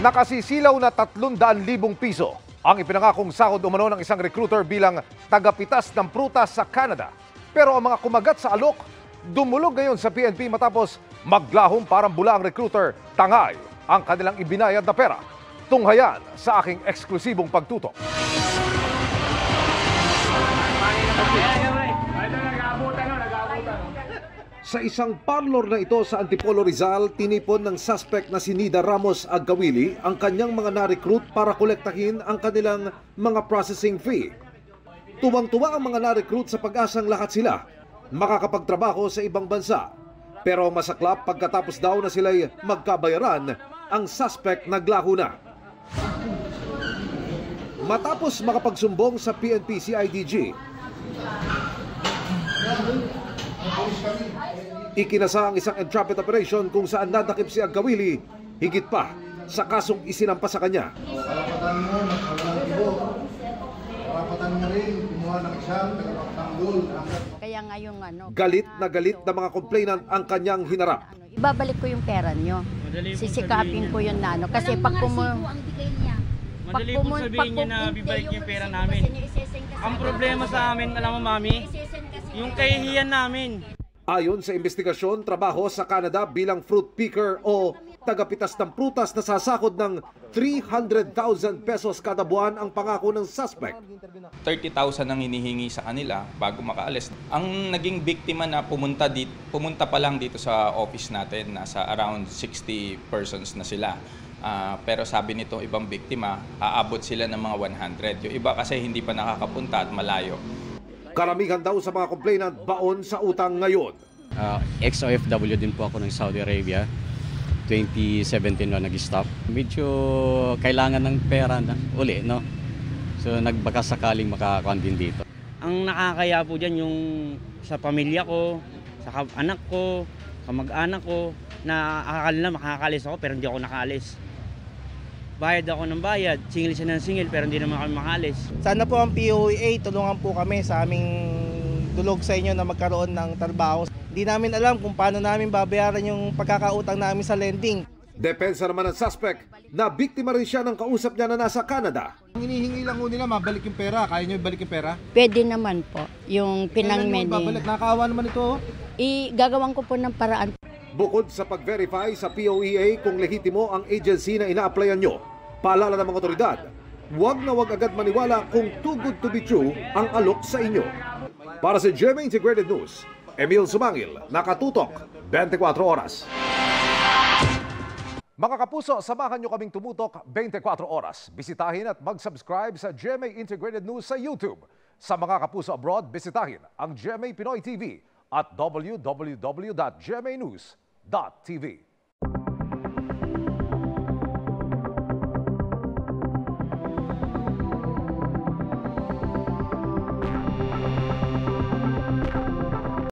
Nakasisilaw na 300,000 piso ang ipinangakong sahod umano ng isang recruiter bilang tagapitas ng prutas sa Canada. Pero ang mga kumagat sa alok, dumulog ngayon sa PNP matapos maglahong parang bula ang recruiter, tangay ang kanilang ibinayad na pera. Tunghayan sa aking eksklusibong pagtutok. Sa isang parlor na ito sa Antipolo, Rizal, tinipon ng suspect na si Nida Ramos Agawili ang kanyang mga na-recruit para kolektahin ang kanilang mga processing fee. Tuwang-tuwa ang mga na-recruit sa pag-asang lahat sila makakapagtrabaho sa ibang bansa. Pero masaklap pagkatapos daw na sila'y magkabayaran, ang suspect naglaho na. Matapos makapagsumbong sa PNP CIDG, ikinasa ang isang entrapment operation kung saan nadakip si Agawili higit pa sa kasong isinampa sa kanya. Karapatan mo, karapatan mo rin kumuha ng isang tagapagtanggol. Kaya ngayon Galit na mga complainant ang kanyang hinarap. ibabalik ko yung pera nyo. Sisikapin ko yun na kasi pag Madali pong sabihin niya na bibalik yung pera namin. Ang problema sa amin, alam mo mami, yung kahihiyan namin. Ayon sa investigasyon, trabaho sa Canada bilang fruit picker o tagapitas ng prutas na sasakot ng 300,000 pesos kada buwan ang pangako ng suspect. 30,000 ang hinihingi sa kanila bago makaalis. Ang naging biktima na pumunta pa lang dito sa office natin, nasa around 60 persons na sila. Pero sabi nito ibang biktima, aabot sila ng mga 100. Yung iba kasi hindi pa nakakapunta at malayo. Karamihan daw sa mga complainant baon sa utang ngayon. Ex-OFW din po ako ng Saudi Arabia. 2017 na nag-stop. Medyo kailangan ng pera na uli, no? So nagbaka sakaling makakakuan din dito. Ang nakakaya po dyan yung sa pamilya ko, sa anak ko, kamag-anak ko, na akala na makakalis ako pero hindi ako nakalis. Bayad ako ng bayad, singil siya ng singil pero hindi naman kami makalis. Sana po ang POEA tulungan po kami sa aming dulog sa inyo na magkaroon ng trabaho. Hindi namin alam kung paano namin babayaran yung pagkakautang namin sa lending. Depensa naman ng suspect na biktima rin siya ng kausap niya na nasa Canada. Ang hinihingi lang nila, mabalik yung pera. Kaya nyo ibalik yung pera? Pwede naman po yung pinang-mending. Babalik, nakakaawa naman ito. Gagawin ko po ng paraan. Bukod sa pag-verify sa POEA kung lehitimo ang agency na ina-applyan nyo, paalala ng mga otoridad, huwag na huwag agad maniwala kung too good to be true ang alok sa inyo. Para sa GMA Integrated News, Emil Sumangil, nakatutok, 24 oras. Mga kapuso, samahan nyo kaming tumutok 24 oras. Bisitahin at mag-subscribe sa GMA Integrated News sa YouTube. Sa mga kapuso abroad, bisitahin ang GMA Pinoy TV at www.gmanews.tv.